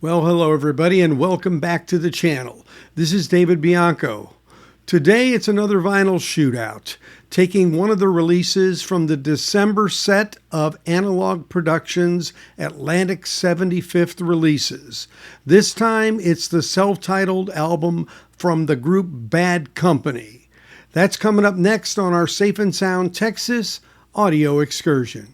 Well, hello everybody and welcome back to the channel. This is David Bianco. Today it's another vinyl shootout, taking one of the releases from the December set of Analogue Productions Atlantic 75th releases. This time it's the self-titled album from the group Bad Company. That's coming up next on our Safe and Sound Texas audio excursion.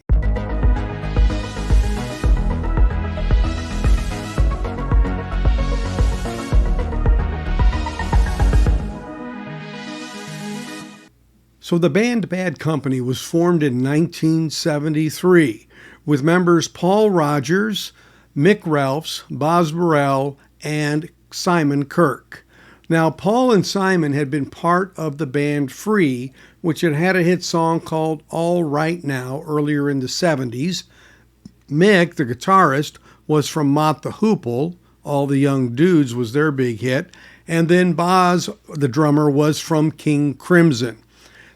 So the band Bad Company was formed in 1973 with members Paul Rogers, Mick Ralphs, Boz Burrell, and Simon Kirke. Now, Paul and Simon had been part of the band Free, which had had a hit song called All Right Now earlier in the 70s. Mick, the guitarist, was from Mott the Hoople. All the Young Dudes was their big hit. And then Boz, the drummer, was from King Crimson.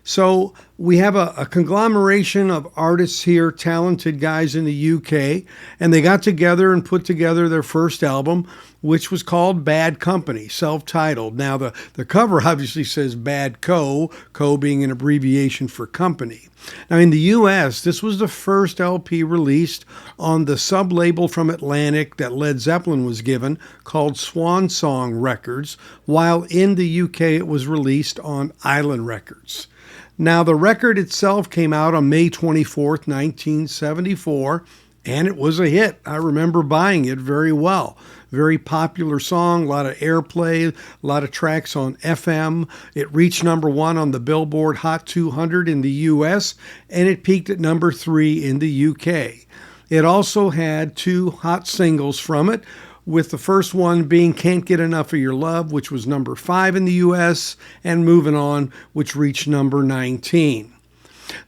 So we have a conglomeration of artists here, talented guys in the UK, and they got together and put together their first album, which was called Bad Company, self-titled. Now, the cover obviously says Bad Co., Co being an abbreviation for company. Now, in the US, this was the first LP released on the sub-label from Atlantic that Led Zeppelin was given, called Swan Song Records, while in the UK it was released on Island Records. Now, the record itself came out on May 24th, 1974, and it was a hit. I remember buying it very well. Very popular song, a lot of airplay, a lot of tracks on FM. It reached number 1 on the Billboard Hot 200 in the US, and it peaked at number 3 in the UK. It also had 2 hot singles from it, with the first one being Can't Get Enough of Your Love, which was number 5 in the US, and Moving On, which reached number 19.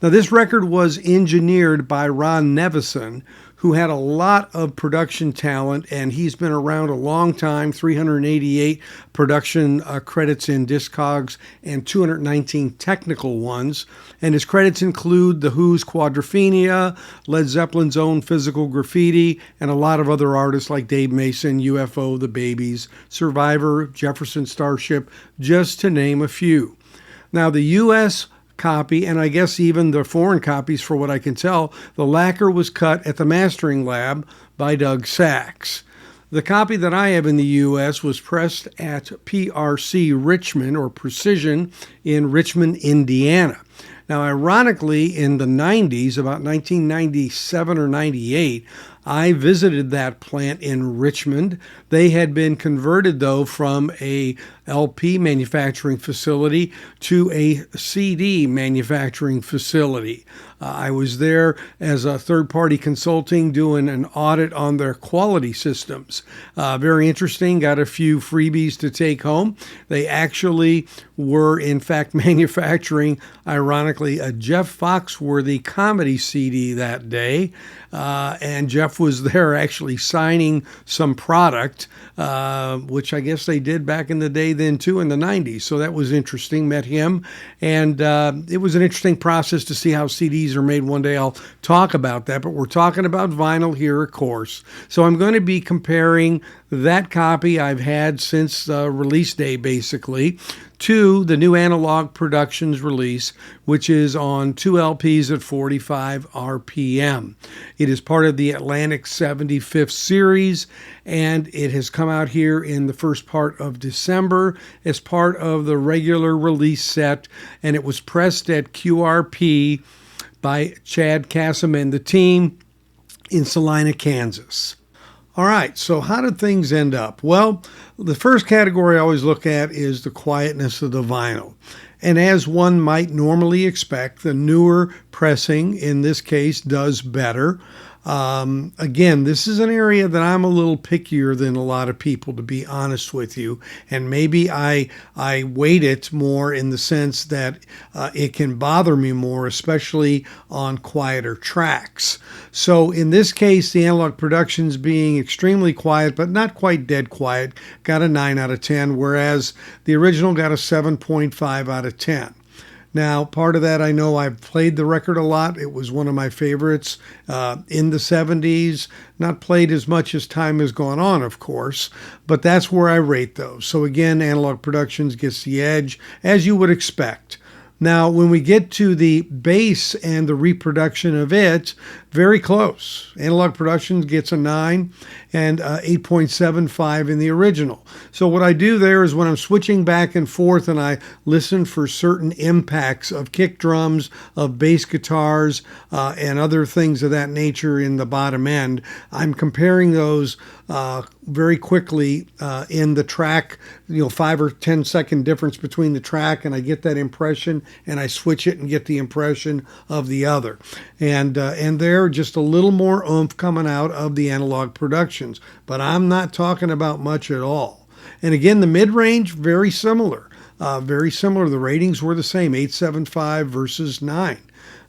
Now, this record was engineered by Ron Nevison, who had a lot of production talent, and he's been around a long time, 388 production credits in Discogs and 219 technical ones. And his credits include The Who's Quadrophenia, Led Zeppelin's own Physical Graffiti, and a lot of other artists like Dave Mason, UFO, The Babies, Survivor, Jefferson Starship, just to name a few. Now, the U.S. copy, and I guess even the foreign copies, for what I can tell, the lacquer was cut at the mastering lab by Doug Sachs. The copy that I have in the U.S. was pressed at PRC Richmond, or Precision, in Richmond, Indiana. Now, ironically, in the 90s, about 1997 or 98, I visited that plant in Richmond. They had been converted, though, from a LP manufacturing facility to a CD manufacturing facility. I was there as a third-party consulting doing an audit on their quality systems. Very interesting. Got a few freebies to take home. They actually were, in fact, manufacturing, ironically, a Jeff Foxworthy comedy CD that day. And Jeff was there actually signing some product, which I guess they did back in the day then too, in the 90s. So that was interesting. Met him. And it was an interesting process to see how CDs are made. One day I'll talk about that. But we're talking about vinyl here, of course. So I'm going to be comparing that copy I've had since release day, basically, to the new Analogue Productions release, which is on 2 LPs at 45 RPM. It is part of the Atlantic 75th series, and it has come out here in the first part of December as part of the regular release set, and it was pressed at QRP by Chad Kassem and the team in Salina, Kansas. All right, so how did things end up? Well, the first category I always look at is the quietness of the vinyl. And as one might normally expect, the newer pressing, in this case, does better. Again, this is an area that I'm a little pickier than a lot of people, to be honest with you. And maybe I weight it more in the sense that it can bother me more, especially on quieter tracks. So in this case, the Analogue Productions being extremely quiet, but not quite dead quiet, got a 9 out of 10, whereas the original got a 7.5 out of 10. Now, part of that, I know I've played the record a lot. It was one of my favorites in the 70s. Not played as much as time has gone on, of course, but that's where I rate those. So again, Analogue Productions gets the edge, as you would expect. Now, when we get to the bass and the reproduction of it, very close. Analogue Productions gets a 9 and 8.75 in the original. So what I do there is when I'm switching back and forth and I listen for certain impacts of kick drums, of bass guitars, and other things of that nature in the bottom end, I'm comparing those very quickly in the track, 5 or 10 second difference between the track, and I get that impression, and I switch it and get the impression of the other. And there, just a little more oomph coming out of the Analogue Productions, but I'm not talking about much at all. And again, the mid-range, very similar. Very similar. The ratings were the same, 8.75 versus 9.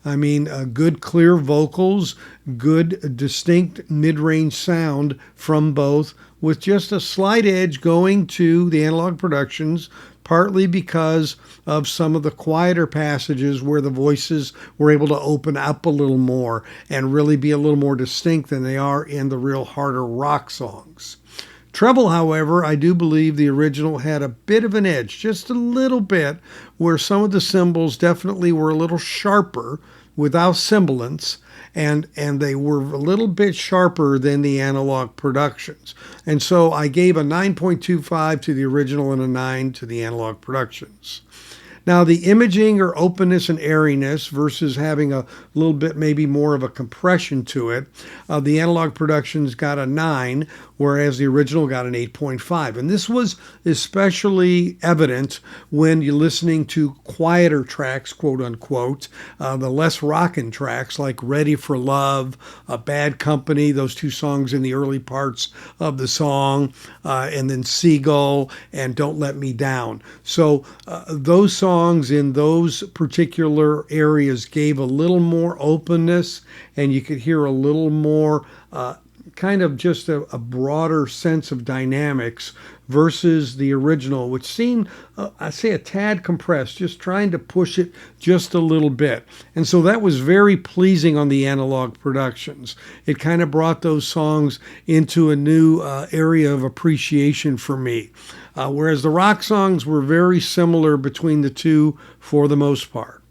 I mean, good clear vocals, good distinct mid-range sound from both, with just a slight edge going to the Analogue Productions, partly because of some of the quieter passages where the voices were able to open up a little more and really be a little more distinct than they are in the real harder rock songs. Treble, however, I do believe the original had a bit of an edge, just a little bit, where some of the cymbals definitely were a little sharper without sibilance, and they were a little bit sharper than the Analogue Productions. And so I gave a 9.25 to the original and a 9 to the Analogue Productions. Now, the imaging or openness and airiness versus having a little bit maybe more of a compression to it, the Analogue Productions got a 9, whereas the original got an 8.5. And this was especially evident when you're listening to quieter tracks, quote unquote, the less rockin' tracks like Ready for Love, Bad Company, those two songs in the early parts of the song, and then Seagull and Don't Let Me Down. So those songs in those particular areas gave a little more openness, and you could hear a little more kind of just a broader sense of dynamics versus the original, which seemed, I say, a tad compressed, just trying to push it just a little bit. And so that was very pleasing on the Analogue Productions. It kind of brought those songs into a new area of appreciation for me. Whereas the rock songs were very similar between the two for the most part.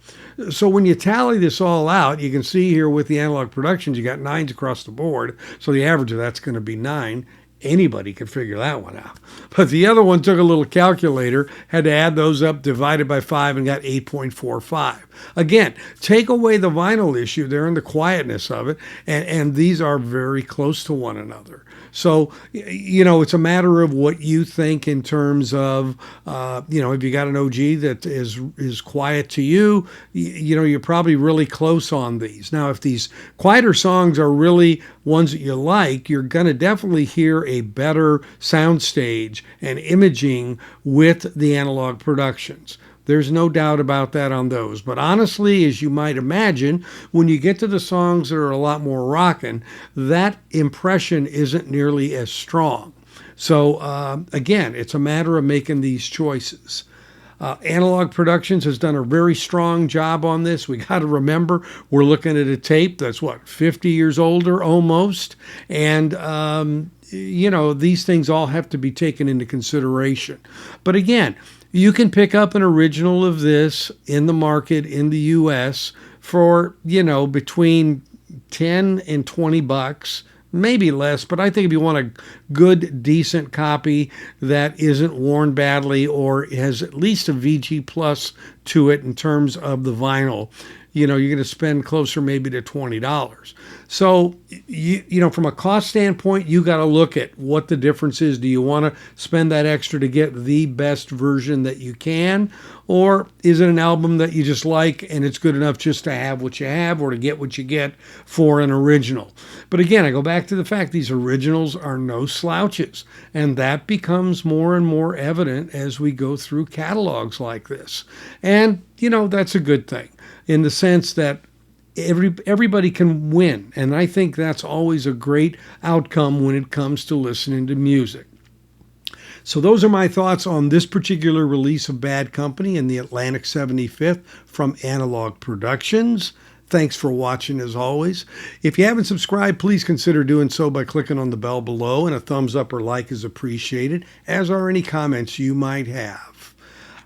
So when you tally this all out, you can see here with the Analogue Productions, you got 9s across the board. So the average of that's going to be 9. Anybody could figure that one out. But the other one took a little calculator, had to add those up, divided by 5, and got 8.45. Again, take away the vinyl issue there and the quietness of it, and these are very close to one another. So, it's a matter of what you think in terms of, if you got an OG that is quiet to you, you're probably really close on these. Now, if these quieter songs are really ones that you like, you're going to definitely hear a better soundstage and imaging with the Analogue Productions. There's no doubt about that on those. But honestly, as you might imagine, when you get to the songs that are a lot more rockin', that impression isn't nearly as strong. So again, it's a matter of making these choices. Analogue Productions has done a very strong job on this. We got to remember, we're looking at a tape that's 50 years older almost. And these things all have to be taken into consideration. But again, you can pick up an original of this in the market in the U.S. for, between 10 and 20 bucks, maybe less. But I think if you want a good, decent copy that isn't worn badly or has at least a VG plus to it in terms of the vinyl, you're going to spend closer maybe to $20. So, from a cost standpoint, you got to look at what the difference is. Do you want to spend that extra to get the best version that you can? Or is it an album that you just like and it's good enough just to have what you have or to get what you get for an original? But again, I go back to the fact these originals are no slouches. And that becomes more and more evident as we go through catalogs like this. And, that's a good thing, in the sense that everybody can win. And I think that's always a great outcome when it comes to listening to music. So those are my thoughts on this particular release of Bad Company and the Atlantic 75th from Analogue Productions. Thanks for watching as always. If you haven't subscribed, please consider doing so by clicking on the bell below, and a thumbs up or like is appreciated, as are any comments you might have.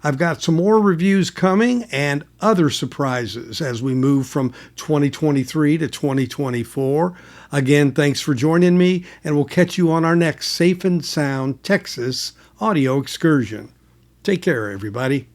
I've got some more reviews coming and other surprises as we move from 2023 to 2024. Again, thanks for joining me, and we'll catch you on our next Safe and Sound Texas audio excursion. Take care, everybody.